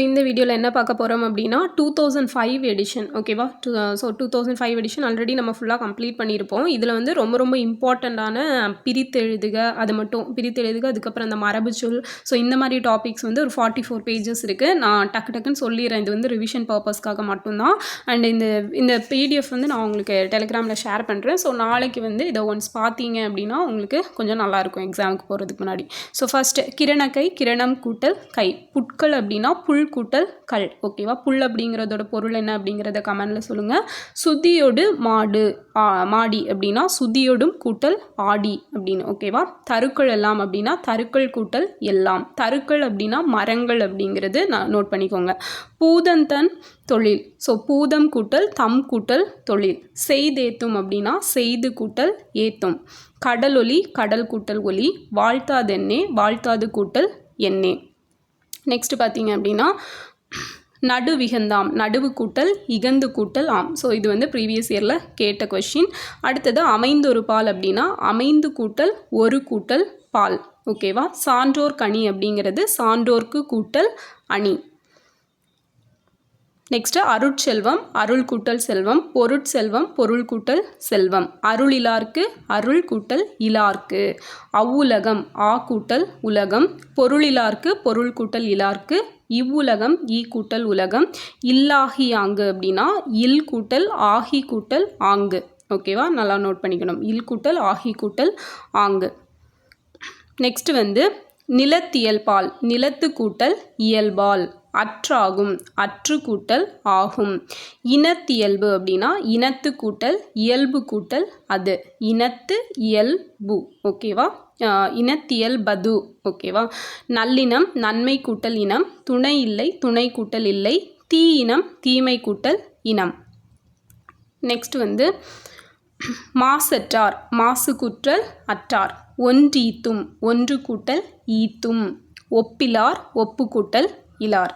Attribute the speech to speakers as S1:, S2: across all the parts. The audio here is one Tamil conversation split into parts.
S1: இந்த வீடியோவில் என்ன பார்க்க போகிறோம் அப்படின்னா 2005 எடிஷன் ஓகேவா. ஸோ 2005 எடிஷன் ஆல்ரெடி நம்ம ஃபுல்லாக கம்ப்ளீட் பண்ணியிருப்போம். இதில் வந்து ரொம்ப ரொம்ப இம்பார்ட்டண்ட்டான பிரித்தெழுதுக, அது மட்டும் பிரித்தெழுதுக, அதுக்கப்புறம் அந்த மரபுச்சொல், ஸோ இந்த மாதிரி டாபிக்ஸ் வந்து ஒரு 44 பேஜஸ் இருக்குது. நான் டக்குன்னு சொல்லிடுறேன், இது வந்து ரிவிஷன் பர்பஸ்க்காக மட்டும்தான். அண்ட் இந்த பிடிஎஃப் வந்து நான் உங்களுக்கு டெலிகிராமில் ஷேர் பண்ணுறேன். ஸோ நாளைக்கு வந்து இதை ஒன்ஸ் பார்த்தீங்க அப்படின்னா உங்களுக்கு கொஞ்சம் நல்லாயிருக்கும் எக்ஸாமுக்கு போகிறதுக்கு முன்னாடி. ஸோ ஃபஸ்ட்டு கிரணக்கை, கிரணம் கூட்டல் கை. புட்கள் அப்படின்னா புல் கூட்டல் கல் ஓகேவா. புல் அப்படிங்கிறதோட பொருள் என்ன அப்படிங்கிறத கமெண்டில் சொல்லுங்கள். சுதியோடு மாடி அப்படின்னா சுதியோடும் கூட்டல் ஆடி அப்படின்னு ஓகேவா. தருக்கள் எல்லாம் அப்படின்னா தருக்கள் கூட்டல் எல்லாம். தருக்கள் அப்படின்னா மரங்கள் அப்படிங்கிறது நான் நோட் பண்ணிக்கோங்க. பூதந்தன் தொழில், ஸோ பூதம் கூட்டல் தம் கூட்டல் தொழில். செய்தேத்தும் அப்படின்னா செய்து கூட்டல் ஏத்தும். கடலொலி கடல் கூட்டல் ஒலி. வாழ்த்தாதென்னே வாழ்த்தாது கூட்டல் எண்ணே. நெக்ஸ்ட் பார்த்தீங்க அப்படின்னா நடு விகந்தாம், நடுவு கூட்டல் இகந்து கூட்டல் ஆம். ஸோ இது வந்து ப்ரீவியஸ் இயரில் கேட்ட கொஷின். அடுத்தது அமைந்தொரு பால் அப்படின்னா அமைந்து கூட்டல் ஒரு கூட்டல் பால் ஓகேவா. சான்றோர் கனி அப்படிங்கிறது சான்றோர்க்கு கூட்டல் அணி. நெக்ஸ்ட்டு அருட்செல்வம், அருள் கூட்டல் செல்வம். பொருட்செல்வம், பொருள் கூட்டல் செல்வம். அருளிலார்க்கு அருள் கூட்டல் இலார்க்கு. அவ்வுலகம், ஆ கூட்டல் உலகம். பொருளிலார்க்கு பொருள் கூட்டல் இலார்க்கு. இவ்வுலகம், ஈ கூட்டல் உலகம். இல்லாகி ஆங்கு அப்படின்னா இல் கூட்டல் ஆகி கூட்டல் ஆங்கு ஓகேவா. நல்லா நோட் பண்ணிக்கணும். இல் கூட்டல் ஆகி கூட்டல் ஆங்கு. நெக்ஸ்ட் வந்து நிலத்தியல்பால், நிலத்து கூட்டல் இயல்பால். அற்றாகும், அற்று கூட்டல் ஆகும். இனத்தியல்பு அப்படின்னா இனத்து கூட்டல் இயல்பு கூட்டல் அது. இனத்து இயல்பு ஓகேவா. இனத்தியல்பது ஓகேவா. நல்லினம், நன்மை கூட்டல் இனம். துணை இல்லை, துணை கூட்டல் இல்லை. தீ இனம், தீமை கூட்டல் இனம். நெக்ஸ்ட் வந்து மாசற்றார், மாசு கூட்டல் அற்றார். ஒன்றீத்தும், ஒன்று கூட்டல் ஈத்தும். ஒப்பிலார், ஒப்பு கூட்டல் இலார்.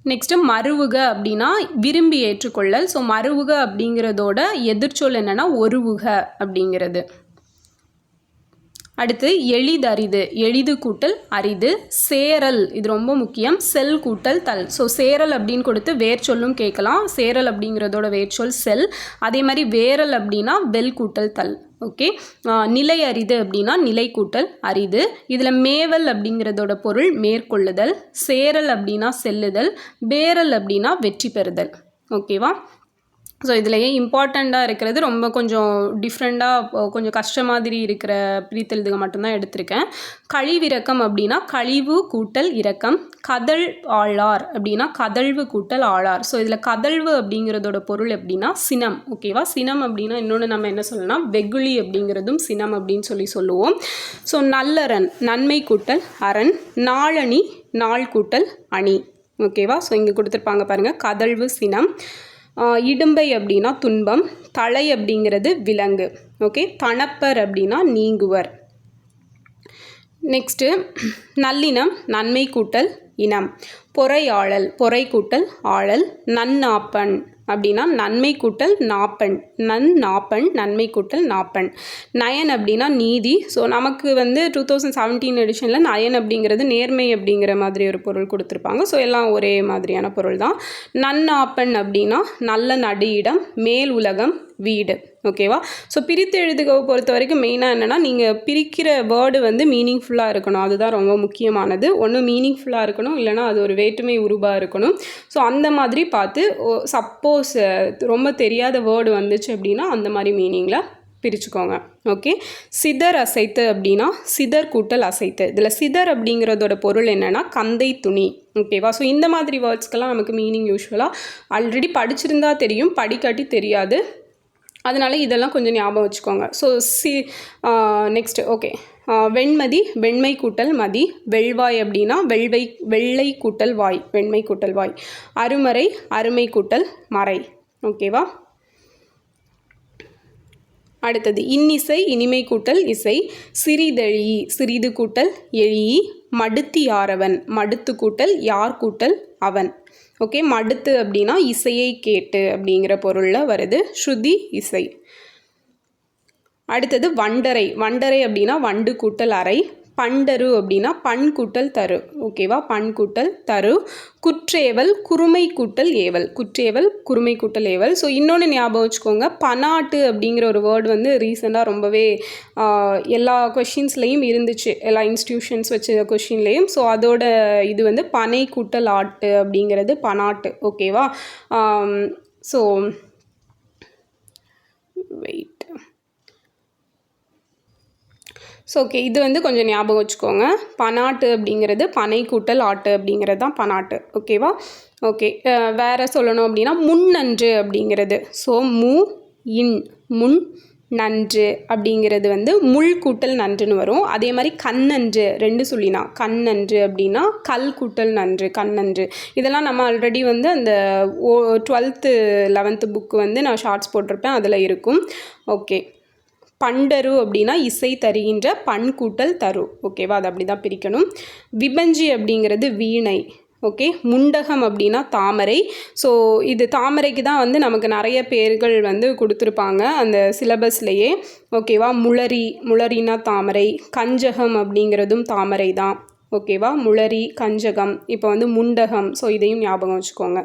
S1: நெக்ஸ்ட்டு மருவுக அப்படின்னா விரும்பி ஏற்றுக்கொள்ளல். ஸோ மருவுக அப்படிங்கிறதோட எதிர்ச்சொல் என்னென்னா ஒருவுக அப்படிங்கிறது. அடுத்து எளிதரிது, எளிது கூட்டல் அரிது. சேரல், இது ரொம்ப முக்கியம், செல் கூட்டல் தல். ஸோ சேரல் அப்படின்னு கொடுத்து வேர்ச்சொல்லும் கேட்கலாம். சேரல் அப்படிங்கிறதோட வேர்ச்சொல் செல். அதே மாதிரி வேரல் அப்படின்னா வெல் கூட்டல் தல் ஓகே. நிலை அரிது அப்படின்னா நிலை கூட்டல் அரிது. இதில் மேவல் அப்படிங்கிறதோட பொருள் மேற்கொள்ளுதல். சேரல் அப்படின்னா செல்லுதல். பேரல் அப்படின்னா வெற்றி பெறுதல் ஓகேவா. ஸோ இதுலையே இம்பார்ட்டண்ட்டாக இருக்கிறது ரொம்ப கொஞ்சம் டிஃப்ரெண்ட்டாக கொஞ்சம் கஷ்ட மாதிரி இருக்கிற பிரித்தெழுதுக மட்டும்தான் எடுத்திருக்கேன். கழிவிறக்கம் அப்படின்னா கழிவு கூட்டல் இரக்கம். கதழ் ஆளார் அப்படின்னா கதழ்வு கூட்டல் ஆளார். ஸோ இதில் கதழ்வு அப்படிங்கிறதோட பொருள் எப்படின்னா சினம் ஓகேவா. சினம் அப்படின்னா இன்னொன்று நம்ம என்ன சொல்லலாம், வெகுளி அப்படிங்கிறதும் சினம் அப்படின்னு சொல்லுவோம். ஸோ நல்லரண், நன்மை கூட்டல் அரண். நாளணி, நாள் கூட்டல் அணி ஓகேவா. ஸோ இங்கே கொடுத்துருப்பாங்க பாருங்கள், கதழ்வு சினம். இடும்பை அப்படின்னா துன்பம். தலை அப்படிங்கிறது விலங்கு ஓகே. தணப்பர் அப்படின்னா நீங்குவர். நெக்ஸ்ட்டு நல்லினம், நன்மை கூட்டல் இனம். பொறையாளல், பொறை கூட்டல் ஆளல். நன்னாப்பன் அப்படின்னா நன்மை கூட்டல் நாப்பன். நாப்பன், நன்மை கூட்டல் நாப்பன். நயன் அப்படின்னா நீதி. ஸோ நமக்கு வந்து 2017 எடிஷனில் நயன் அப்படிங்கிறது நேர்மை அப்படிங்கிற மாதிரி ஒரு பொருள் கொடுத்துருப்பாங்க. ஸோ எல்லாம் ஒரே மாதிரியான பொருள் தான். நன்னாப்பன் அப்படின்னா நல்ல நடு இடம், மேல் உலகம், வீடு ஓகேவா. ஸோ பிரித்து எழுதுகவை பொறுத்த வரைக்கும் மெயினாக என்னென்னா நீங்கள் பிரிக்கிற வேர்டு வந்து மீனிங்ஃபுல்லாக இருக்கணும். அதுதான் ரொம்ப முக்கியமானது. ஒன்று மீனிங்ஃபுல்லாக இருக்கணும், இல்லைனா அது ஒரு வேற்றுமை உருவாக இருக்கணும். ஸோ அந்த மாதிரி பார்த்து சப்போஸ் ரொம்ப தெரியாத வேர்டு வந்துச்சு அப்படின்னா அந்த மாதிரி மீனிங்கில் பிரிச்சுக்கோங்க ஓகே. சிதர் அசைத்து அப்படின்னா சிதர் கூட்டல் அசைத்து. இதில் சிதர் அப்படிங்கிறதோட பொருள் என்னென்னா கந்தை துணி ஓகேவா. ஸோ இந்த மாதிரி வேர்ட்ஸ்க்கெல்லாம் நமக்கு மீனிங் யூஸ்வலாக ஆல்ரெடி படிச்சிருந்தா தெரியும், படிக்காட்டி தெரியாது. அதனால் இதெல்லாம் கொஞ்சம் ஞாபகம் வச்சுக்கோங்க. So next okay. வெண்மதி, வெண்மை கூட்டல் மதி. வெள்வாய் அப்படின்னா வெள்ளை கூட்டல் வாய், வெண்மை கூட்டல் வாய். அருமறை, அருமை கூட்டல் மறை ஓகேவா. அடுத்தது இன்னிசை, இனிமை கூட்டல் இசை. சிறிதெழி, சிறிது கூட்டல் எழி. மடுத்தி யாரவன், மடுத்து கூட்டல் யார் கூட்டல் அவன் ஓகே. மடுத்து அப்படின்னா இசையை கேட்டு அப்படிங்கிற பொருளில் வருது. ஸ்ருதி இசை. அடுத்தது வண்டரை, வண்டரை அப்படின்னா வண்டு கூட்டல் அறை. பண்டரு அப்படின்னா பண் கூட்டல் தரு. ஓகேவா, பண் கூட்டல் தரு. குற்றேவல் குறுமை கூட்டல் ஏவல். குற்றேவல் குறுமை கூட்டல் ஏவல். ஸோ இன்னொன்று ஞாபகம் வச்சுக்கோங்க, பனாட்டு அப்படிங்கிற ஒரு வேர்டு வந்து ரீசெண்டாக ரொம்பவே எல்லா கொஷின்ஸ்லேயும் இருந்துச்சு, எல்லா இன்ஸ்டியூஷன்ஸ் வச்ச கொஷின்லேயும். ஸோ அதோட இது வந்து பனை கூட்டல் ஆட்டு அப்படிங்கிறது பனாட்டு. ஓகேவா. So wait. ஸோ ஓகே, இது வந்து கொஞ்சம் ஞாபகம் வச்சுக்கோங்க. பனாட்டு அப்படிங்கிறது பனை கூட்டல் ஆட்டு அப்படிங்கிறது தான் பனாட்டு. ஓகேவா. ஓகே, வேறு சொல்லணும் அப்படின்னா முன்னன்று அப்படிங்கிறது. ஸோ இன் முன் நன்று அப்படிங்கிறது வந்து முள் கூட்டல் நன்றுன்னு வரும். அதே மாதிரி கண்ணன்று, ரெண்டு சொல்லினா கண்ணன்று அப்படின்னா கல் கூட்டல் நன்று, கண்ணன்று. இதெல்லாம் நம்ம ஆல்ரெடி வந்து அந்த 12th 11th புக்கு வந்து நான் ஷார்ட்ஸ் போட்டிருப்பேன், அதில் இருக்கும். ஓகே, பண்டரு அப்படின்னா இசை தருகின்ற பண் கூட்டல் தரு. ஓகேவா, அது அப்படி தான் பிரிக்கணும். விபஞ்சி அப்படிங்கிறது வீணை. ஓகே, முண்டகம் அப்படின்னா தாமரை. ஸோ இது தாமரைக்கு தான் வந்து நமக்கு நிறைய பேர்கள் வந்து கொடுத்துருப்பாங்க அந்த சிலபஸ்லேயே. ஓகேவா, முளரினா தாமரை. கஞ்சகம் அப்படிங்கிறதும் தாமரை தான். ஓகேவா, முளரி கஞ்சகம். இப்போ வந்து முண்டகம். ஸோ இதையும் ஞாபகம் வச்சுக்கோங்க.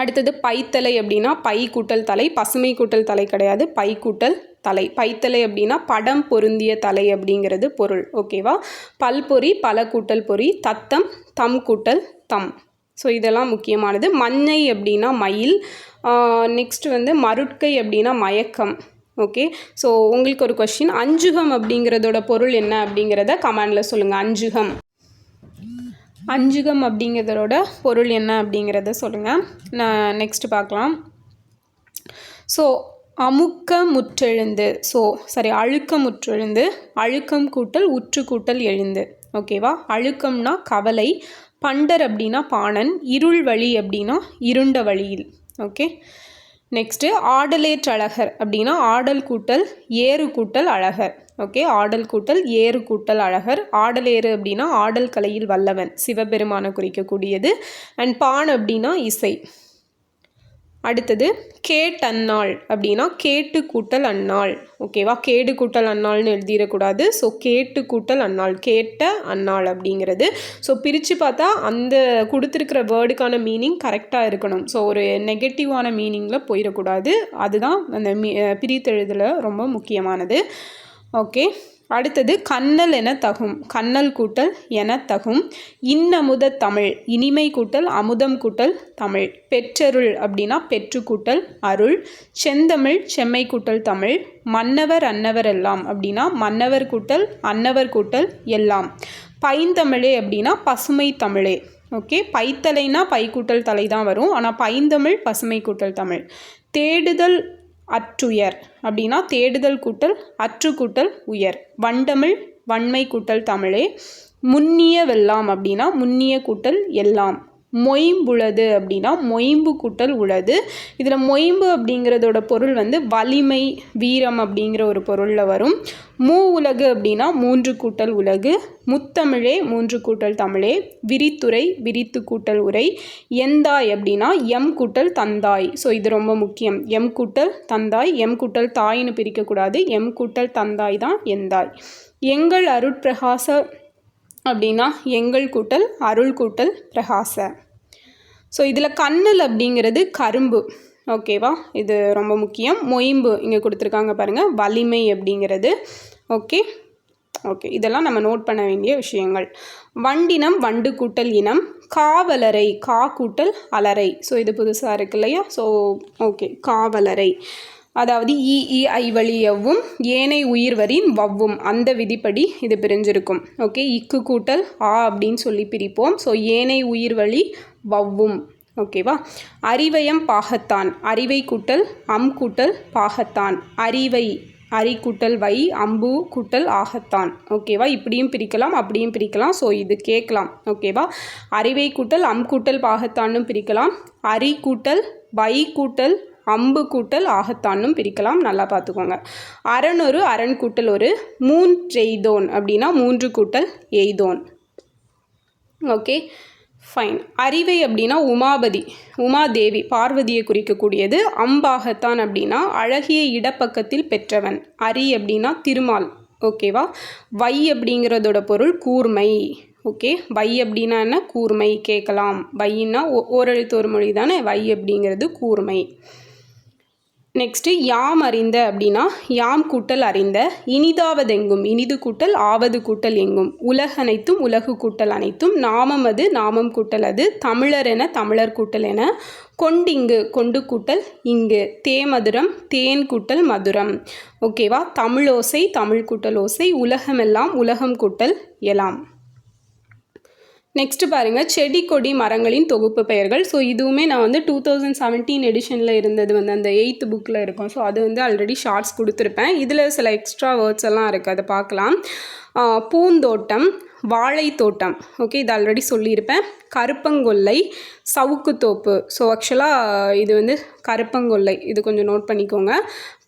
S1: அடுத்தது பைத்தலை அப்படின்னா பை கூட்டல் தலை. பசுமை கூட்டல் தலை கிடையாது, பை கூட்டல் தலை. பைத்தலை அப்படின்னா படம் பொருந்திய தலை அப்படிங்கிறது பொருள். ஓகேவா. பல்பொறி பல கூட்டல் பொறி. தத்தம் தம் கூட்டல் தம். ஸோ இதெல்லாம் முக்கியமானது. மஞ்சை அப்படின்னா மயில். நெக்ஸ்ட் வந்து மருட்கை அப்படின்னா மயக்கம். ஓகே, ஸோ உங்களுக்கு ஒரு கொஸ்டின், அஞ்சுகம் அப்படிங்கிறதோட பொருள் என்ன அப்படிங்கிறத கமெண்டில் சொல்லுங்கள். அஞ்சுகம் அப்படிங்கிறதோட பொருள் என்ன அப்படிங்கிறத சொல்லுங்கள். நான் நெக்ஸ்ட் பார்க்கலாம். ஸோ அமுக்க முற்றெழுந்து. அழுக்க முற்றெழுந்து. அழுக்கம் கூட்டல் உற்று கூட்டல் எழுந்து. ஓகேவா. அழுக்கம்னா கவலை. பண்டர் அப்படின்னா பாணன். இருள் வழி அப்படின்னா இருண்ட வழியில். ஓகே, நெக்ஸ்ட்டு ஆடலேற்றழகர் அப்படின்னா ஆடல் கூட்டல் ஏறு கூட்டல் அழகர். ஓகே, ஆடல் கூட்டல் ஏறு கூட்டல் அழகர். ஆடலேறு அப்படின்னா ஆடல் கலையில் வல்லவன், சிவபெருமானை குறிக்கக்கூடியது. அண்ட் பான் அப்படின்னா இசை. அடுத்தது கேட்டன்னாள் அப்படின்னா கேட்டு கூட்டல் அன்னாள். ஓகேவா, கேடு கூட்டல் அன்னாள்னு எழுதிடக்கூடாது. ஸோ கேட்டு கூட்டல் அன்னாள், கேட்ட அன்னாள் அப்படிங்கிறது. ஸோ பிரித்து பார்த்தா அந்த கொடுத்துருக்கிற வேர்டுக்கான மீனிங் கரெக்டாக இருக்கணும். ஸோ ஒரு நெகட்டிவான மீனிங்கில் போயிடக்கூடாது. அதுதான் அந்த பிரித்தெழுதில் ரொம்ப முக்கியமானது. ஓகே, அடுத்தது கண்ணல் என தகும். கண்ணல் கூட்டல் என தகும். இன்னமுத தமிழ். இனிமை கூட்டல் அமுதம் கூட்டல் தமிழ். பெற்றருள் அப்படின்னா பெற்று கூட்டல் அருள். செந்தமிழ் செம்மை கூட்டல் தமிழ். மன்னவர் அன்னவர் எல்லாம் அப்படின்னா மன்னவர் கூட்டல் அன்னவர் கூட்டல் எல்லாம். பைந்தமிழே அப்படின்னா பசுமை தமிழே. ஓகே, பைத்தலைனா பை கூட்டல் தலை தான் வரும், ஆனால் பைந்தமிழ் பசுமை கூட்டல் தமிழ். தேடுதல் அற்றுயர் அப்படின்னா தேடுதல் கூட்டல் அற்று கூட்டல் உயர். வண்டமிழ் வன்மை கூட்டல் தமிழே. முன்னிய வெல்லாம் அப்படின்னா முன்னிய கூட்டல் எல்லாம். மொயம்புளது அப்படின்னா மொயம்பு கூட்டல் உளது. இதில் மொயம்பு அப்படிங்கிறதோட பொருள் வந்து வலிமை வீரம் அப்படிங்கிற ஒரு பொருளில் வரும். உலகு அப்படின்னா மூன்று கூட்டல் உலகு. முத்தமிழே மூன்று கூட்டல் தமிழே. விரித்துரை விரித்து கூட்டல் உரை. எந்தாய் அப்படின்னா எம் கூட்டல் தந்தாய். ஸோ இது ரொம்ப முக்கியம். எம் கூட்டல் தந்தாய். எம் கூட்டல் தாய்னு பிரிக்கக்கூடாது. எம் கூட்டல் தந்தாய் தான் எந்தாய். எங்கள் அருட்பிரகாச அப்படின்னா எங்கள் கூட்டல் அருள் கூட்டல் பிரகாச. ஸோ இதில் கண்ணல் அப்படிங்கிறது கரும்பு. ஓகேவா, இது ரொம்ப முக்கியம். மொயம்பு இங்கே கொடுத்துருக்காங்க பாருங்கள், வலிமை அப்படிங்கிறது. ஓகே, இதெல்லாம் நம்ம நோட் பண்ண வேண்டிய விஷயங்கள். வண்டினம் வண்டு கூட்டல் இனம். காவலரை கா கூட்டல் அலரை. ஸோ இது புதுசாக இருக்கு இல்லையா. ஸோ ஓகே, காவலரை அதாவது ஐ வழி எவ்வும் ஏனை உயிர் வரின் வவ்வும் அந்த விதிப்படி இது பிரிஞ்சிருக்கும். ஓகே, இக்கு கூட்டல் ஆ அப்படின்னு சொல்லி பிரிப்போம். ஸோ ஏனை உயிர் வழி வவ்வும். ஓகேவா. அறிவயம் பாகத்தான். அறிவை கூட்டல் அம் கூட்டல் பாகத்தான். அறிவை அரி கூட்டல் வை அம்பு கூட்டல் ஆகத்தான். ஓகேவா, இப்படியும் பிரிக்கலாம் அப்படியும் பிரிக்கலாம். ஸோ இது கேட்கலாம். ஓகேவா, அறிவை கூட்டல் அம் கூட்டல் பாகத்தானும் பிரிக்கலாம். அரி கூட்டல் வை கூட்டல் அம்பு கூட்டல் ஆகத்தானும் பிரிக்கலாம். நல்லா பார்த்துக்கோங்க. அரணொரு அரண் கூட்டல் ஒரு. மூன்றெய்தோன் அப்படின்னா மூன்று கூட்டல் எய்தோன். Okay, fine. அறிவை அப்படின்னா உமாதேவி பார்வதியை குறிக்கக்கூடியது. அம்பாகத்தான் அப்படின்னா அழகிய இடப்பக்கத்தில் பெற்றவன். அரி அப்படின்னா திருமால். ஓகேவா. வை அப்படிங்கிறதோட பொருள் கூர்மை. ஓகே, வை அப்படின்னா என்ன? கூர்மை கேட்கலாம். வைன்னா ஓரெழுத்து ஒரு மொழி தானே, வை அப்படிங்கிறது கூர்மை. நெக்ஸ்ட்டு யாம் அறிந்த அப்படின்னா யாம் கூட்டல் அறிந்த, இனிதாவதெங்கும் இனிது கூட்டல் ஆவது கூட்டல் எங்கும், உலகனைத்தும் உலகு கூட்டல் அனைத்தும், நாமம் அது நாமம் கூட்டல் அது, தமிழர் என தமிழர் கூட்டல் என, கொண்டிங்கு கொண்டு கூட்டல் இங்கு, தேமதுரம் தேன் கூட்டல் மதுரம். ஓகேவா. தமிழோசை தமிழ் கூட்டல் ஓசை, உலகமெல்லாம் உலகம் கூட்டல் எலாம். நெக்ஸ்ட்டு பாருங்கள், செடி கொடி மரங்களின் தொகுப்பு பெயர்கள். ஸோ இதுவுமே நான் வந்து 2017 எடிஷனில் இருந்தது வந்து அந்த 8th புக்கில் இருக்கும். ஸோ அது வந்து ஆல்ரெடி ஷார்ட்ஸ் கொடுத்துருப்பேன். இதில் சில எக்ஸ்ட்ரா வேர்ட்ஸ் எல்லாம் இருக்குது, அதை பார்க்கலாம். பூந்தோட்டம், வாழைத்தோட்டம், ஓகே இது ஆல்ரெடி சொல்லியிருப்பேன். கருப்பங்கொல்லை, சவுக்குத்தோப்பு. ஸோ ஆக்சுவலாக இது வந்து கருப்பங்கொல்லை, இது கொஞ்சம் நோட் பண்ணிக்கோங்க.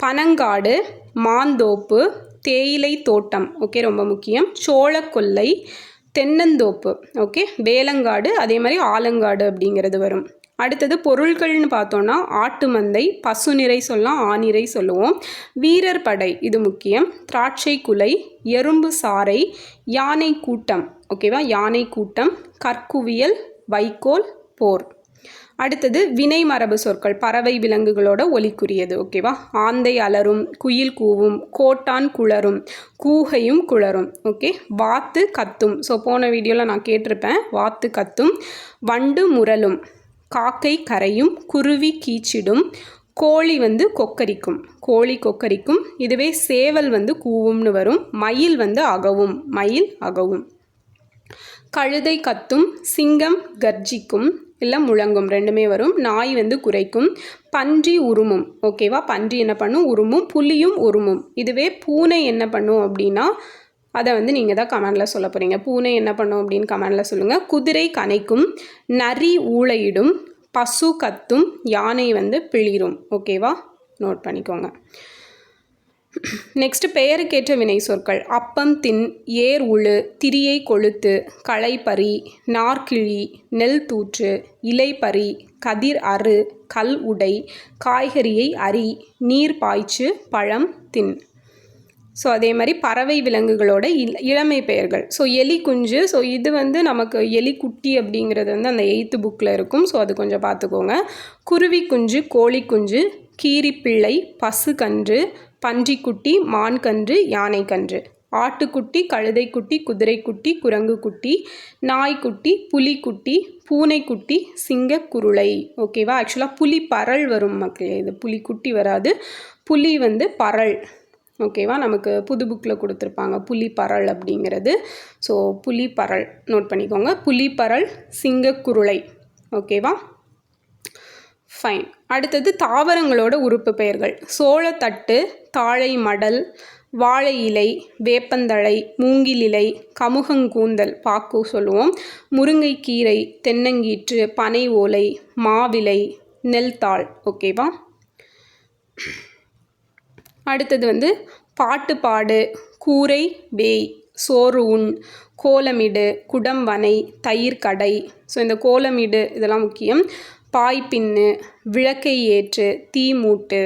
S1: பனங்காடு, மாந்தோப்பு, தேயிலை தோட்டம், ஓகே ரொம்ப முக்கியம். சோளக்கொல்லை, தென்னந்தோப்பு, ஓகே. வேலங்காடு, அதே மாதிரி ஆலங்காடு அப்படிங்கிறது வரும். அடுத்தது பொருட்கள்னு பார்த்தோன்னா ஆட்டு மந்தை, பசு நிறை சொல்லலாம், ஆநிறை சொல்லுவோம். வீரர் படை, இது முக்கியம். திராட்சை குலை, எறும்பு சாறை, யானை கூட்டம், ஓகேவா, யானை கூட்டம். கற்குவியல், வைக்கோல், போர். அடுத்தது வினை மரபு சொற்கள், பறவை விலங்குகளோட ஒலிக்குரியது, ஓகேவா. ஆந்தை அலரும், குயில் கூவும், கோட்டான் குளரும், கூகையும் குளரும், ஓகே. வாத்து கத்தும், ஸோ போன வீடியோவில் நான் கேட்டிருப்பேன், வாத்து கத்தும். வண்டு முரலும், காக்கை கரையும், குருவி கீச்சிடும், கோழி வந்து கொக்கரிக்கும், கோழி கொக்கரிக்கும். இதுவே சேவல் வந்து கூவும்னு வரும். மயில் வந்து அகவும், மயில் அகவும். கழுதை கத்தும், சிங்கம் கர்ஜிக்கும் இல்லை முழங்கும், ரெண்டுமே வரும். நாய் வந்து குரைக்கும். பன்றி உருமும், ஓகேவா, பன்றி என்ன பண்ணும்? உருமும். புலியும் உருமும். இதுவே பூனை என்ன பண்ணும் அப்படின்னா அதை வந்து நீங்கள் தான் கமெண்டில் சொல்ல போகிறீங்க. பூனை என்ன பண்ணும் அப்படின்னு கமெண்டில் சொல்லுங்கள். குதிரை கனைக்கும், நரி ஊளையிடும், பசு கத்தும், யானை வந்து பிளிரும், ஓகேவா, நோட் பண்ணிக்கோங்க. நெக்ஸ்ட்டு பெயருக்கேற்ற வினை சொற்கள். அப்பம் தின், ஏர் உழு, திரியை கொளுத்து, களைப்பறி, நார்கிழி, நெல் தூற்று, இலைப்பறி, கதிர் அறு, கல் உடை, காய்கறியை அரி, நீர் பாய்ச்சு, பழம் தின். ஸோ அதே மாதிரி பறவை விலங்குகளோட இளமை பெயர்கள். ஸோ எலி குஞ்சு, ஸோ இது வந்து நமக்கு எலி குட்டி அப்படிங்கிறது வந்து அந்த 8th புக்கில் இருக்கும். ஸோ அது கொஞ்சம் பார்த்துக்கோங்க. குருவி குஞ்சு, கோழி குஞ்சு, கீரிப்பிள்ளை, பசு கன்று, பன்றிக்குட்டி, மான் கன்று, யானை கன்று. ஆட்டுக்குட்டி, கழுதைக்குட்டி, குதிரைக்குட்டி, குரங்கு குட்டி, நாய்க்குட்டி, புலிக்குட்டி, பூனைக்குட்டி, சிங்கக்குருளை, ஓகேவா. ஆக்சுவலாக புலி பரல் வரும் மக்களே, இது புலிக்குட்டி வராது, புலி வந்து பரல், ஓகேவா. நமக்கு புது புக்கில் கொடுத்துருப்பாங்க புலி பரல் அப்படிங்கிறது. ஸோ புலி பரல் நோட் பண்ணிக்கோங்க. புலி பரல், சிங்கக்குருளை, ஓகேவா. ஃபைன். அடுத்தது தாவரங்களோட உறுப்பு பெயர்கள். சோளத்தட்டு, தாழை மடல், வாழை இலை, வேப்பந்தழை, மூங்கிலிலை, கமுகங்கூந்தல், பாக்கு சொல்லுவோம், முருங்கைக்கீரை, தென்னங்கீற்று, பனை ஓலை, மாவிலை, நெல்தாள், ஓகேவா. அடுத்தது வந்து பாட்டு பாடு, கூரை வேய், சோறு உண், கோலமிடு, குடம்வனை, தயிர் கடை. ஸோ இந்த கோலமிடு இதெல்லாம் முக்கியம். பாய் பின்னு, விளக்கை ஏற்று, தீ மூட்டு.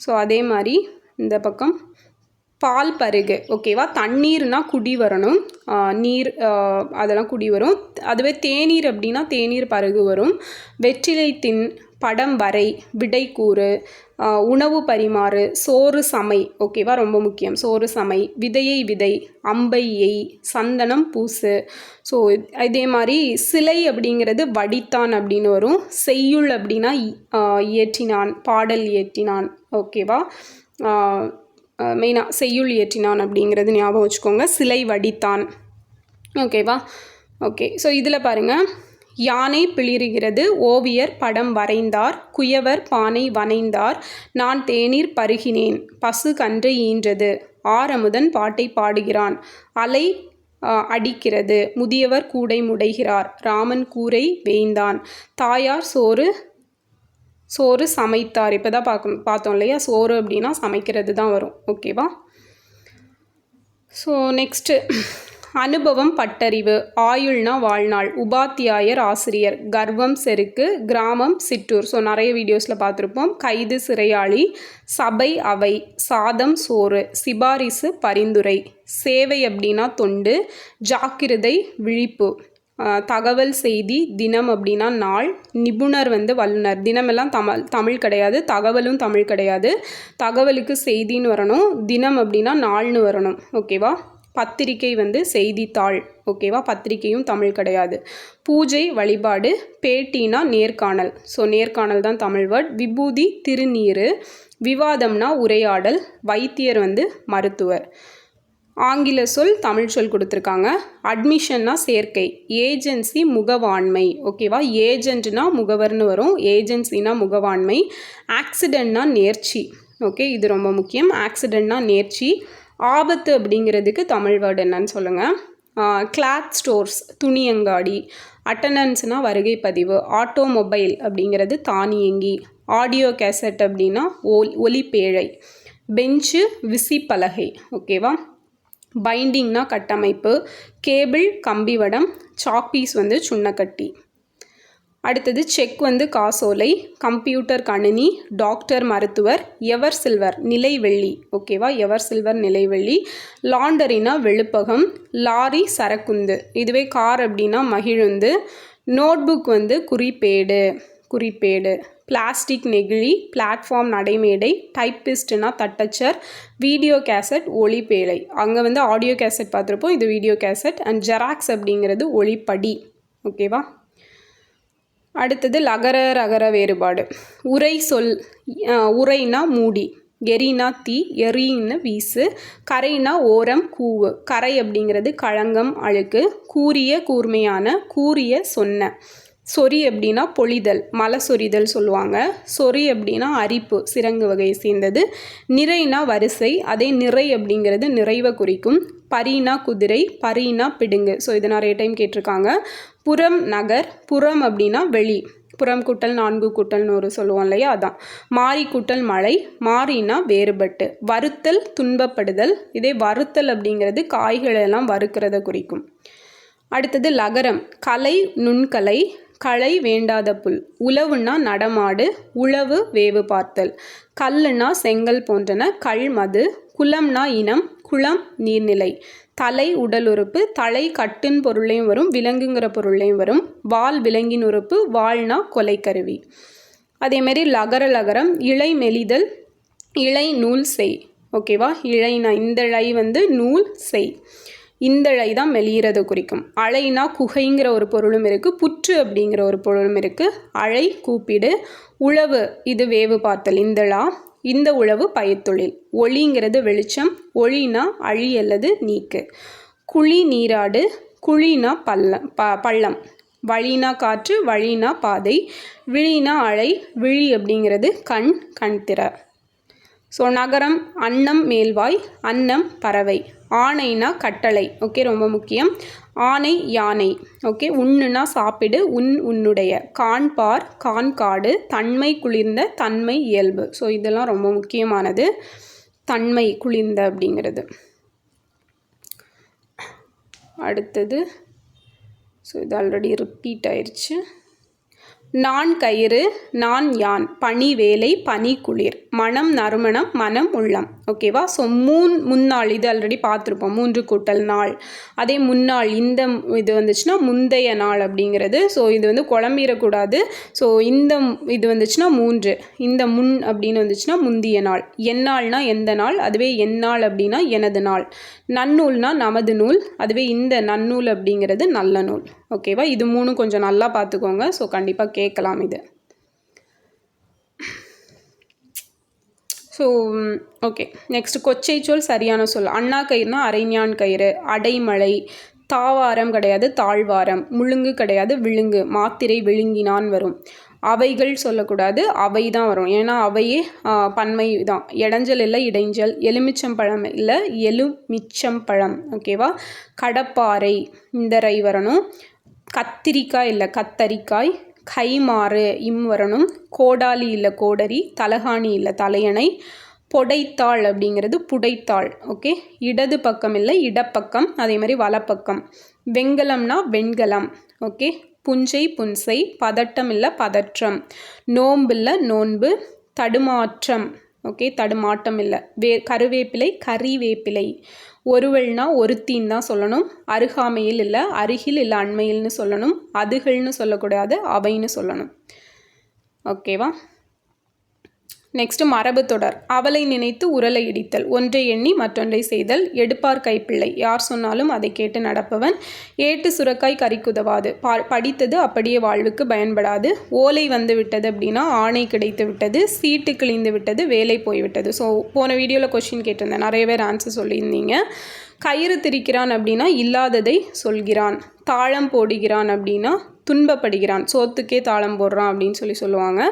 S1: ஸோ அதே மாதிரி இந்த பக்கம் பால் பருகு, ஓகேவா. தண்ணீர்னா குடி வரணும், நீர் அதெல்லாம் குடி வரும். அதுவே தேநீர் அப்படின்னா தேநீர் பருகு வரும். வெற்றிலை தின், படம் வரை, விடை கூறு, உணவு பரிமாறு, சோறு சமை, ஓகேவா, ரொம்ப முக்கியம். சோறு சமை, விதையை விதை, அம்பை எய், சந்தனம் பூசு. ஸோ இதே மாதிரி சிலை அப்படிங்கிறது வடித்தான் அப்படின்னு வரும். செய்யுள் அப்படின்னா இயற்றினான், பாடல் இயற்றினான், ஓகேவா. மெயினாக செய்யுள் இயற்றினான் அப்படிங்கிறது ஞாபகம் வச்சுக்கோங்க. சிலை வடித்தான், ஓகேவா. ஓகே, ஸோ இதில் பாருங்கள், யானை பிளிறுகிறது, ஓவியர் படம் வரைந்தார், குயவர் பானை வனைந்தார், நான் தேநீர் பருகினேன், பசு கன்று ஈன்றது, ஆரமுதன் பாட்டை பாடுகிறான், அலை அடிக்கிறது, முதியவர் கூடை முடைகிறார், ராமன் கூரை வேய்ந்தான், தாயார் சோறு சமைத்தார். இப்போ தான் பார்த்தோம் இல்லையா, சோறு அப்படின்னா சமைக்கிறது தான் வரும், ஓகேவா. ஸோ நெக்ஸ்ட்டு அனுபவம் பட்டறிவு, ஆயுள்னா வாழ்நாள், உபாத்தியாயர் ஆசிரியர், கர்வம் செருக்கு, கிராமம் சிற்றூர். ஸோ நிறைய வீடியோஸில் பார்த்துருப்போம். கைது சிறையாளி, சபை அவை, சாதம் சோறு, சிபாரிசு பரிந்துரை, சேவை அப்படின்னா தொண்டு, ஜாக்கிரதை விழிப்பு, தகவல் செய்தி, தினம் அப்படின்னா நாள், நிபுணர் வல்லுனர். தினமெல்லாம் தமிழ் கிடையாது, தகவலும் தமிழ் கிடையாது. தகவலுக்கு செய்தின்னு வரணும், தினம் அப்படின்னா நாள்னு வரணும். ஓகேவா? பத்திரிக்கை செய்தித்தாள். ஓகேவா? பத்திரிக்கையும் தமிழ் கிடையாது. பூஜை வழிபாடு, பேட்டினா நேர்காணல். ஸோ நேர்காணல் தான் தமிழ் வேர்ட். விபூதி திருநீர், விவாதம்னா உரையாடல், வைத்தியர் மருத்துவர். ஆங்கில சொல் தமிழ் சொல் கொடுத்துருக்காங்க. அட்மிஷன்னா சேர்க்கை, ஏஜென்சி முகவாண்மை. ஓகேவா? ஏஜென்ட்னா முகவர்னு வரும், ஏஜென்சினா முகவாண்மை. ஆக்சிடென்ட்னா நேர்ச்சி. ஓகே, இது ரொம்ப முக்கியம். ஆக்சிடென்ட்னா நேர்ச்சி. ஆபத்து அப்படிங்கிறதுக்கு தமிழ் வேர்டு என்னன்னு சொல்லுங்கள். Cloth stores துணியங்காடி. அட்டண்டன்ஸ்னால் வருகை பதிவு. ஆட்டோமொபைல் அப்படிங்கிறது தானியங்கி. ஆடியோ கேசட் அப்படின்னா ஒலிப்பேழை. பெஞ்சு விசிப்பலகை. ஓகேவா? பைண்டிங்னா கட்டமைப்பு. கேபிள் கம்பிவடம். சாக்பீஸ் சுண்ணக்கட்டி. அடுத்தது செக் காசோலை. கம்ப்யூட்டர் கணினி. டாக்டர் மருத்துவர். எவர் சில்வர் நிலைவெள்ளி. ஓகேவா? எவர் சில்வர் நிலைவெள்ளி. லாண்டரினா வெளுப்பகம். லாரி சரக்குந்து. இதுவே கார் அப்படின்னா மகிழுந்து. நோட்புக் குறிப்பேடு. பிளாஸ்டிக் நெகிழி. பிளாட்ஃபார்ம் நடைமேடை. டைப்பிஸ்ட்னா தட்டச்சர். வீடியோ கேசட் ஒளிப்பேழை. அங்கே ஆடியோ கேசட் பார்த்துருப்போம், இது வீடியோ கேசட். அண்ட் ஜெராக்ஸ் அப்படிங்கிறது ஒளிப்படி. ஓகேவா? அடுத்தது லகர ரகர வேறுபாடு. உரை சொல். உரைனா மூடி. எரினா தீ. எரின்னு வீசு. கரைனா ஓரம் கூவு. கரை அப்படிங்கிறது களங்கம் அழுக்கு. கூரிய கூர்மையான. கூரிய சொன்ன. சொறி அப்படின்னா பொழிதல், மலை சொரிதல் சொல்லுவாங்க. சொறி அப்படின்னா அரிப்பு, சிறங்கு வகையை சேர்ந்தது. நிறைனா வரிசை, அதே நிறை அப்படிங்கிறது நிறைவை குறிக்கும். பரினா குதிரை, பரினா பிடுங்கு. ஸோ இது நிறைய டைம் கேட்டிருக்காங்க. புறம் நகர். புறம் அப்படின்னா வெளி. புறம் கூட்டல் 4 கூட்டல்னு ஒரு சொல்லுவோம் இல்லையா, அதான். மாறி கூட்டல் மழை. மாறினா வேறுபட்டு. வறுத்தல் துன்பப்படுதல். இதே வறுத்தல் அப்படிங்கிறது காய்களெல்லாம் வறுக்கிறத குறிக்கும். அடுத்தது லகரம். கலை நுண்கலை. களை வேண்டாத புல். உழவுன்னா நடமாடு. உழவு வேவு பார்த்தல். கல்லுனா செங்கல் போன்றன. கல் மது. குளம்னா இனம். குளம் நீர்நிலை. தலை உடல் உறுப்பு. தலை கட்டின் பொருளையும் வரும், விலங்குங்கிற பொருளையும் வரும். வால் விலங்கின் உறுப்பு. வால்னா கொலைக்கருவி. அதேமாரி லகரம். இழை மெலிதல். இழை நூல் செய். ஓகேவா? இழைனா இந்தழை நூல் செய். இந்தழை தான் மெலிகிறது குறிக்கும். அழைனா குகைங்கிற ஒரு பொருளும் இருக்குது, புற்று அப்படிங்கிற ஒரு பொருளும் இருக்குது. அழை கூப்பிடு. உழவு இது வேவு பார்த்தல், இந்தழா. இந்த உழவு பயிர்த்தொழில். ஒளிங்கிறது வெளிச்சம். ஒளினா அழி அல்லது நீக்கு. குழி நீராடு. குழினா பள்ளம். வழினா காற்று. வழினா பாதை. விழினா அழை. விழி அப்படிங்கிறது கண் திற. ஸோ நகரம். அன்னம் மேல்வாய். அன்னம் பறவை. ஆணைனா கட்டளை. ஓகே, ரொம்ப முக்கியம். ஆணை யானை. ஓகே. உண்ணுனா சாப்பிடு. உன்னுடைய. காண்பார். காடு. தன்மை குளிர்ந்த. தன்மை இயல்பு. ஸோ இதெல்லாம் ரொம்ப முக்கியமானது. தன்மை குளிர்ந்த அப்படிங்கிறது. அடுத்தது இது ஆல்ரெடி ரிப்பீட் ஆயிடுச்சு. நான் கயிறு. நான் யான். பனி வேலை. பனி குளிர். மனம் நறுமணம். மனம் உள்ளம். ஓகேவா? ஸோ முன்னாள் இது ஆல்ரெடி பார்த்துருப்போம். 3 கூட்டல் நாள். அதே முன்னாள் இந்த இது வந்துச்சுன்னா முந்தைய நாள் அப்படிங்கிறது. ஸோ இது குழம்பிடக்கூடாது. ஸோ இந்த இது வந்துச்சுன்னா 3. இந்த முன் அப்படின்னு வந்துச்சுன்னா முந்திய நாள். எந்நாள்னா எந்த நாள். அதுவே எந்நாள் அப்படின்னா எனது நாள். நன்னூல்னா நமது நூல். அதுவே இந்த நன்னூல் அப்படிங்கிறது நல்ல நூல். ஓகேவா? இது 3 கொஞ்சம் நல்லா பார்த்துக்கோங்க. ஸோ கண்டிப்பாக கேட்கலாம் இது. ஸோ ஓகே, நெக்ஸ்ட் கொச்சை சொல் சரியான சொல். அண்ணா கயிறுனா அரைஞான் கயிறு. அடைமழை. தாவாரம் கிடையாது, தாழ்வாரம். முழுங்கு கிடையாது, விழுங்கு. மாத்திரை விழுங்கினான் வரும். அவைகள் சொல்லக்கூடாது, அவை தான் வரும். ஏன்னா அவையே பன்மை தான். இடைஞ்சல் இல்லை, இடைஞ்சல். எலுமிச்சம்பழம் இல்லை, எலுமிச்சம்பழம். ஓகேவா? கடப்பாறை இந்த ரை வரணும். கத்திரிக்காய் இல்லை, கத்தரிக்காய். கைமாறு இம் வரணும். கோடாலி இல்லை, கோடரி. தலகாணி இல்லை, தலையணை. பொடைத்தாள் அப்படிங்கிறது புடைத்தாள். ஓகே, இடது பக்கம் இல்லை இடப்பக்கம், அதே மாதிரி வலப்பக்கம். வெண்கலம்னா வெண்கலம். ஓகே, புஞ்சை புன்சை, பதட்டம் இல்லை பதற்றம், நோன்பு இல்லை நோன்பு, தடுமாற்றம். ஓகே, தடுமாட்டம் இல்லை. கருவேப்பிலை கறிவேப்பிலை. ஒருவள்னா ஒருத்தின்னு தான் சொல்லணும். அருகாமையில் இல்லை அருகில் இல்லை அண்மையில்னு சொல்லணும். அதுகள்னு சொல்லக்கூடாது, அவைன்னு சொல்லணும். ஓகேவா? நெக்ஸ்ட்டு மரபு தொடர். அவளை நினைத்து உரலை இடித்தல், ஒன்றை எண்ணி மற்றொன்றை செய்தல், எடுப்பார் கைப்பிள்ளை, யார் சொன்னாலும் அதை கேட்டு நடப்பவன், ஏட்டு சுரக்காய் கறிக்குதவாது, படித்தது அப்படியே வாழ்வுக்கு பயன்படாது, ஓலை வந்து விட்டது அப்படின்னா ஆணை கிடைத்து விட்டது, சீட்டு கிழிந்து விட்டது, வேலை போய்விட்டது. ஸோ போன வீடியோவில் கொஸ்டின் கேட்டிருந்தேன், நிறைய பேர் ஆன்சர் சொல்லியிருந்தீங்க. கயிறு திரிக்கிறான் அப்படின்னா இல்லாததை சொல்கிறான், தாளம் போடுகிறான் அப்படின்னா துன்பப்படுகிறான், சோத்துக்கே தாளம் போடுறான் அப்படின்னு சொல்லுவாங்க.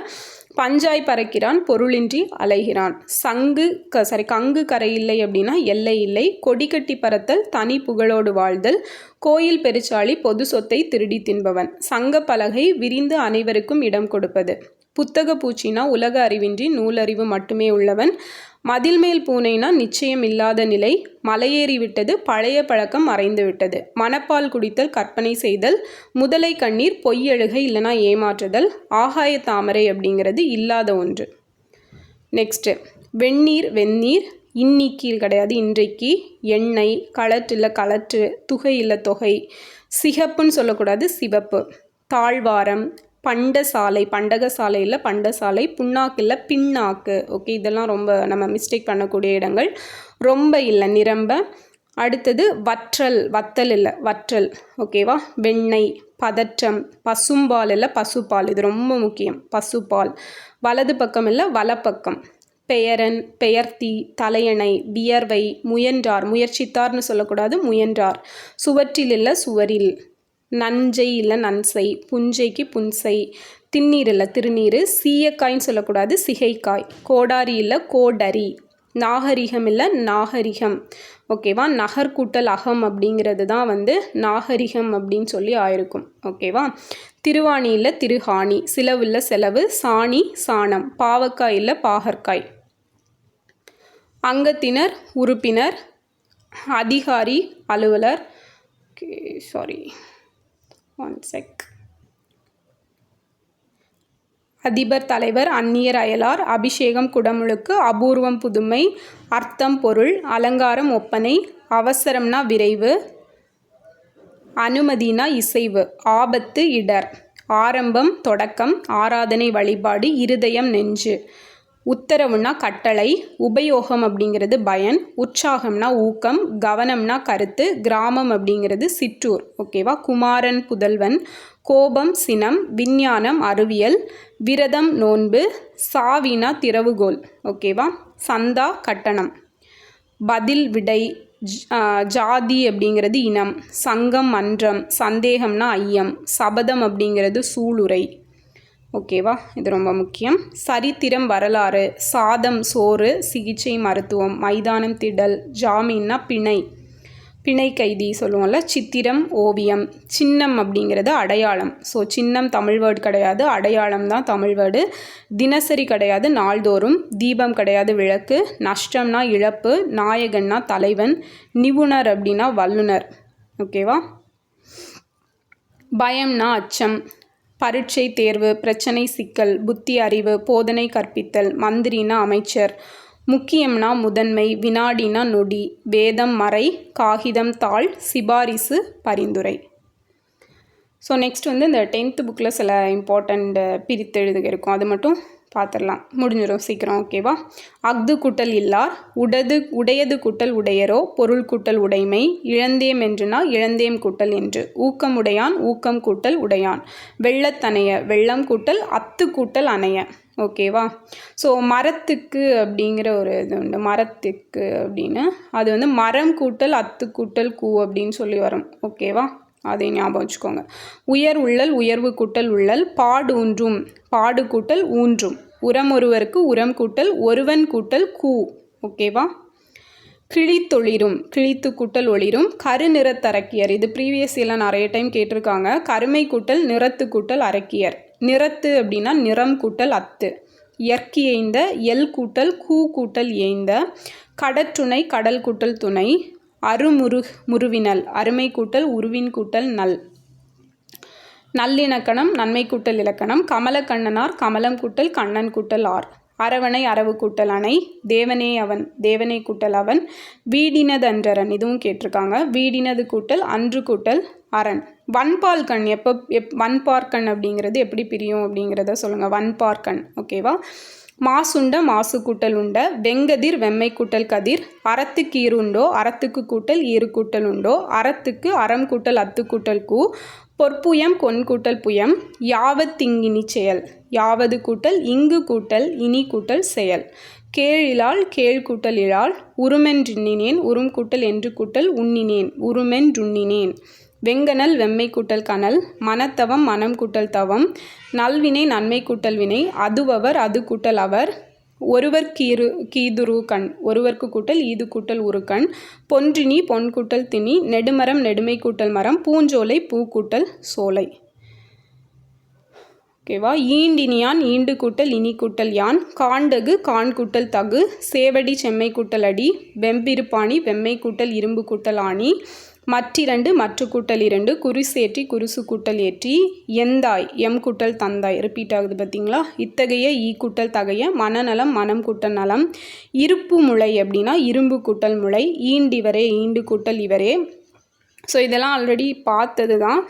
S1: பஞ்சாய் பறக்கிறான், பொருளின்றி அலைகிறான். கங்கு கரை இல்லை அப்படின்னா எல்லை இல்லை. கொடி கட்டி பறத்தல், தனி புகழோடு வாழ்தல், கோயில் பெருச்சாளி, பொது சொத்தை திருடி தின்பவன். சங்க பலகை, விரிந்து அனைவருக்கும் இடம் கொடுப்பது. புத்தக பூச்சினா உலக அறிவின்றி நூலறிவு மட்டுமே உள்ளவன். மதில் மேல் பூனைனா நிச்சயம் இல்லாத நிலை, மலையேறி விட்டது, பழைய பழக்கம் மறைந்து விட்டது. மணப்பால் குடித்தல், கற்பனை செய்தல், முதலை கண்ணீர், பொய்யழுகை இல்லைனா ஏமாற்றுதல், ஆகாய தாமரை அப்படிங்கிறது இல்லாத ஒன்று. நெக்ஸ்ட்டு வெந்நீர் வெந்நீர், இன்னிக்கீழ் கிடையாது இன்றைக்கு, எண்ணெய், களற்று இல்லை களற்று, துகை இல்லை தொகை, சிகப்புன்னு சொல்லக்கூடாது சிவப்பு, தாழ்வாரம், பண்டசாலை, பண்டகசாலை இல்லை பண்டசாலை, புண்ணாக்கு இல்லை பின்னாக்கு. ஓகே, இதெல்லாம் ரொம்ப நம்ம மிஸ்டேக் பண்ணக்கூடிய இடங்கள். ரொம்ப இல்லை நிரம்ப. அடுத்தது வற்றல், வத்தல் இல்லை வற்றல். ஓகேவா? வெண்ணெய், பதற்றம், பசும்பால் இல்லை பசுப்பால், இது ரொம்ப முக்கியம், பசுப்பால். வலது பக்கம் இல்லை வலப்பக்கம். பெயரன், பெயர்த்தி, தலையணை, வியர்வை, முயன்றார், முயற்சித்தார்னு சொல்லக்கூடாது முயன்றார். சுவற்றில் இல்லை சுவரில். நஞ்சை இல்லை நன்சை, புஞ்சைக்கு புன்சை, திண்ணீர் இல்லை திருநீர், சீயக்காய்ன்னு சொல்லக்கூடாது சிகைக்காய். கோடாரி இல்லை கோடரி, நாகரிகம் இல்லை நாகரிகம். ஓகேவா? நகர்கூட்டல் அகம் அப்படிங்கிறது தான் வந்து நாகரிகம் அப்படின்னு சொல்லி ஆயிருக்கும். ஓகேவா? திருவாணி இல்லை திருஹாணி, சிலவு இல்லை செலவு, சாணி சாணம், பாவக்காய் இல்லை பாகற்காய். அங்கத்தினர் உறுப்பினர், அதிகாரி அலுவலர். அதிபர் தலைவர், அந்நியர் அயலார், அபிஷேகம் குடமுழுக்கு, அபூர்வம் புதுமை, அர்த்தம் பொருள், அலங்காரம் ஒப்பனை, அவசரம்னா விரைவு, அனுமதினா இசைவு, ஆபத்து இடர், ஆரம்பம் தொடக்கம், ஆராதனை வழிபாடு, இருதயம் நெஞ்சு, உத்தரவுனா கட்டளை, உபயோகம் அப்படிங்கிறது பயன், உற்சாகம்னா ஊக்கம், கவனம்னா கருத்து, கிராமம் அப்படிங்கிறது சிற்றூர். ஓகேவா? குமாரன் புதல்வன், கோபம் சினம், விஞ்ஞானம் அறிவியல், விரதம் நோன்பு, சாவினா திறவுகோல். ஓகேவா? சந்தா கட்டணம், பதில் விடை, ஜாதி அப்படிங்கிறது இனம், சங்கம் மன்றம், சந்தேகம்னா ஐயம், சபதம் அப்படிங்கிறது சூளுரை. ஓகேவா? இது ரொம்ப முக்கியம். சரித்திரம் வரலாறு, சாதம் சோறு, சிகிச்சை மருத்துவம், மைதானம் திடல், ஜாமீன்னா பிணை, பிணை கைதி சொல்லுவோம்ல. சித்திரம் ஓவியம், சின்னம் அப்படிங்கிறது அடையாளம். ஸோ சின்னம் தமிழ் வேர்டு கிடையாது, அடையாளம் தான் தமிழ் வேர்டு. தினசரி கிடையாது நாள்தோறும், தீபம் கிடையாது விளக்கு, நஷ்டம்னா இழப்பு, நாயகன்னா தலைவன், நிபுணர் அப்படின்னா வல்லுனர். ஓகேவா? பயம்னா அச்சம், பரீட்சை தேர்வு, பிரச்சனை சிக்கல், புத்தி அறிவு, போதனை கற்பித்தல், மந்திரினா அமைச்சர், முக்கியம்னா முதன்மை, வினாடினா நொடி, வேதம் மறை, காகிதம் தாள், சிபாரிசு பரிந்துரை. ஸோ நெக்ஸ்ட் வந்து இந்த 10th புக்கில் சில இம்பார்ட்டண்ட் பிரித்தெழுதுக இருக்கும், அது மட்டும் பார்த்துடலாம், முடிஞ்சிடும் சீக்கிரம். ஓகேவா? அஃது கூட்டல் இல்லார், உடையது கூட்டல் உடையரோ, பொருள் கூட்டல் உடைமை, இழந்தேம் என்றுனா இழந்தேம் கூட்டல் என்று, ஊக்கம் உடையான், ஊக்கம் கூட்டல் உடையான், வெள்ளத்தனைய, வெள்ளம் கூட்டல் அத்து கூட்டல் அணைய. ஓகேவா? ஸோ மரத்துக்கு அப்படிங்கிற ஒரு இது உண்டு, மரத்துக்கு அப்படின்னு, அது வந்து மரம் கூட்டல் அத்து கூட்டல் கூ அப்படின்னு சொல்லி வரும். ஓகேவா? அதை ஞாபகம் வச்சுக்கோங்க. உயர் உள்ளல், உயர்வு கூட்டல் உள்ளல், பாடு ஊன்றும், பாடு கூட்டல் ஊன்றும், உரம் ஒருவருக்கு உரம் கூட்டல் ஒருவன் கூட்டல் கூ. ஓகேவா? கிழித்தொளிரும், கிழித்து கூட்டல் ஒளிரும், கருநிறத்தரக்கியர், இது ப்ரீவியஸ் எல்லாம் நிறைய டைம் கேட்டிருக்காங்க. கருமை கூட்டல் நிறத்து கூட்டல் அரக்கியர், நிறத்து அப்படின்னா நிறம் கூட்டல் அத்து, எர்க்கு ஏய்ந்த எல் கூட்டல் கூ கூட்டல் ஏய்ந்த கடற்றுணை கடல் கூட்டல் துணை முருவினல் அருமை கூட்டல் உருவின் கூட்டல் நல் நல்லிணக்கணம் நன்மை கூட்டல் இலக்கணம் கமலக்கண்ணனார் கமலம் கூட்டல் கண்ணன் கூட்டல் ஆர் அரவணை அரவு கூட்டல் அணை தேவனே அவன் தேவனே கூட்டல் அவன் வீடினதன்றரன் இதுவும் கேட்டிருக்காங்க வீடினது கூட்டல் அன்று கூட்டல் அரண் வன்பால் கண் வன்பார்க்கண் அப்படிங்கிறது எப்படி பிரியும் அப்படிங்கிறத சொல்லுங்கள் வன்பார்க்கண் ஓகேவா மாசுண்ட மாசு கூட்டல் உண்ட வெங்கதிர் வெம்மை கூட்டல் கதிர் அறத்துக்கு ஈறு உண்டோ அறத்துக்கு கூட்டல் ஈறு கூட்டல் உண்டோ அறத்துக்கு அறம் கூட்டல் அத்து கூட்டல் கூ பொற்புயம் கொன் கூட்டல் புயம் யாவத்திங்கினி செயல் யாவது கூட்டல் இங்கு கூட்டல் இனி கூட்டல் செயல் கேழிலாள் கேழ் கூட்டல் இழாள் உருமென்றின்னினேன் உரும் கூட்டல் என்று கூட்டல் உண்ணினேன் உருமென்றுண்ணினேன் வெங்கனல் வெம்மை கூட்டல் கனல் மனத்தவம் மனம் கூட்டல் தவம் நல்வினை நன்மை கூட்டல் வினை அதுவவர் அது கூட்டல் அவர் ஒருவர் கீதுரு கண் ஒருவர்க்கு கூட்டல் ஈது கூட்டல் ஒரு கண் பொன்றினி பொன் கூட்டல் திணி நெடுமரம் நெடுமை கூட்டல் மரம் பூஞ்சோலை பூ கூட்டல் சோலை ஓகேவா ஈண்டினியான் ஈண்டு கூட்டல் இனி கூட்டல் யான் காண்டகு கான் கூட்டல் தகு சேவடி செம்மை கூட்டல் அடி வெம்பிருப்பாணி வெம்மை கூட்டல் இரும்பு கூட்டல் ஆணி மற்றிரண்டு மற்ற கூட்டல் இரண்டு குருசேற்றி குருசு கூட்டல் ஏற்றி எந்தாய் எம் கூட்டல் தந்தாய் ரிப்பீட் ஆகுது பார்த்தீங்களா இத்தகைய ஈ கூட்டல் தகைய மனநலம் மனம் கூட்டல் நலம் இருப்பு முளை அப்படின்னா இரும்பு கூட்டல் முளை ஈண்டிவரே ஈண்டு கூட்டல் இவரே ஸோ இதெல்லாம் ஆல்ரெடி பார்த்தது தான்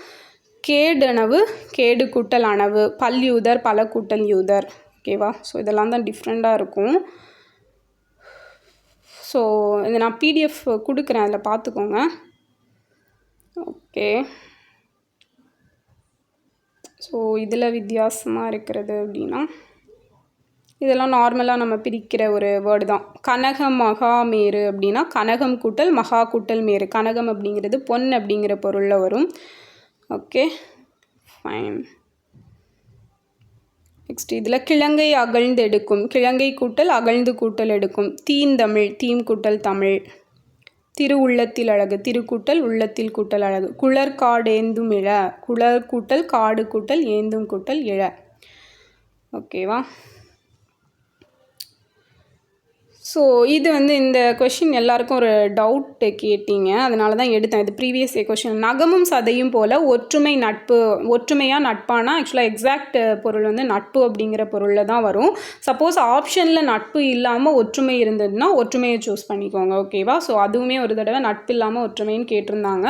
S1: கேடனவு கேடு கூட்டல் அணவு பல்யூதர் பல கூட்டல் யூதர் ஓகேவா ஸோ இதெல்லாம் தான் டிஃப்ரெண்ட்டாக இருக்கும் ஸோ இதை நான் பிடிஎஃப் கொடுக்குறேன் அதில் பார்த்துக்கோங்க ஓகே ஸோ இதில் வித்தியாசமாக இருக்கிறது அப்படின்னா இதெல்லாம் நார்மலாக நம்ம பிரிக்கிற ஒரு வேர்டு தான் கனகம் மகாமேரு அப்படின்னா கனகம் கூட்டல் மகா கூட்டல் மேரு கனகம் அப்படிங்கிறது பொன் அப்படிங்கிற பொருளில் வரும் ஓகே ஃபைன் நெக்ஸ்ட் இதில் கிழங்கை அகழ்ந்து எடுக்கும் கிழங்கை கூட்டல் அகழ்ந்து கூட்டல் எடுக்கும் தீந்தமிழ் தீம் கூட்டல் தமிழ் திரு உள்ளத்தில் அழகு திருக்கூட்டல் உள்ளத்தில் கூட்டல் அழகு குளர் காடேந்தும் இழ குளர் கூட்டல் காடு கூட்டல் ஏந்தும் கூட்டல் இழ ஓகேவா ஸோ இது வந்து இந்த கொஷின் எல்லாருக்கும் ஒரு டவுட்டு கேட்டீங்க அதனால தான் எடுத்தேன் இது ப்ரீவியஸ் கொஷின் நகமும் சதையும் போல் ஒற்றுமை நட்பு ஒற்றுமையாக நட்பானா ஆக்சுவலாக எக்ஸாக்ட் பொருள் வந்து நட்பு அப்படிங்கிற பொருளில் தான் வரும் சப்போஸ் ஆப்ஷனில் நட்பு இல்லாமல் ஒற்றுமை இருந்ததுன்னா ஒற்றுமையை சூஸ் பண்ணிக்கோங்க ஓகேவா ஸோ அதுவுமே ஒரு தடவை நட்பு இல்லாமல் ஒற்றுமைன்னு கேட்டிருந்தாங்க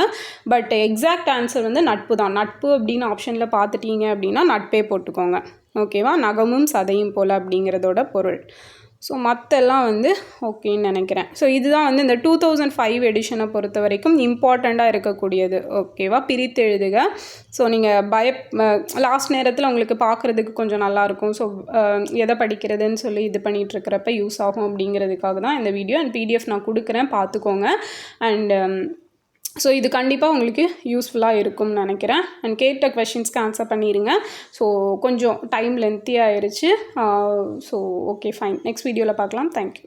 S1: பட் எக்ஸாக்ட் ஆன்சர் வந்து நட்பு தான் நட்பு அப்படின்னு ஆப்ஷனில் பார்த்துட்டீங்க அப்படின்னா நட்பே போட்டுக்கோங்க ஓகேவா நகமும் சதையும் போல் அப்படிங்கிறதோட பொருள் ஸோ மற்றெல்லாம் வந்து ஓகேன்னு நினைக்கிறேன் ஸோ இதுதான் வந்து இந்த 2005 எடிஷனை பொறுத்த வரைக்கும் இம்பார்ட்டண்ட்டாக இருக்கக்கூடியது ஓகேவா பிரித்து எழுதுக ஸோ நீங்கள் லாஸ்ட் நேரத்தில் உங்களுக்கு பார்க்குறதுக்கு கொஞ்சம் நல்லாயிருக்கும் ஸோ எதை படிக்கிறதுன்னு சொல்லி இது பண்ணிகிட்ருக்கிறப்ப யூஸ் ஆகும் அப்படிங்கிறதுக்காக தான் இந்த வீடியோ அண்ட் பிடிஎஃப் நான் கொடுக்குறேன் பார்த்துக்கோங்க அண்ட் ஸோ இது கண்டிப்பாக உங்களுக்கு யூஸ்ஃபுல்லாக இருக்கும்னு நினைக்கிறேன் அண்ட் கேட்ட கொஷின்ஸ்க்கு ஆன்சர் பண்ணிடுங்க ஸோ கொஞ்சம் டைம் லென்த்தி ஆயிடுச்சு ஸோ ஓகே ஃபைன் நெக்ஸ்ட் வீடியோவில் பார்க்கலாம் தேங்க்யூ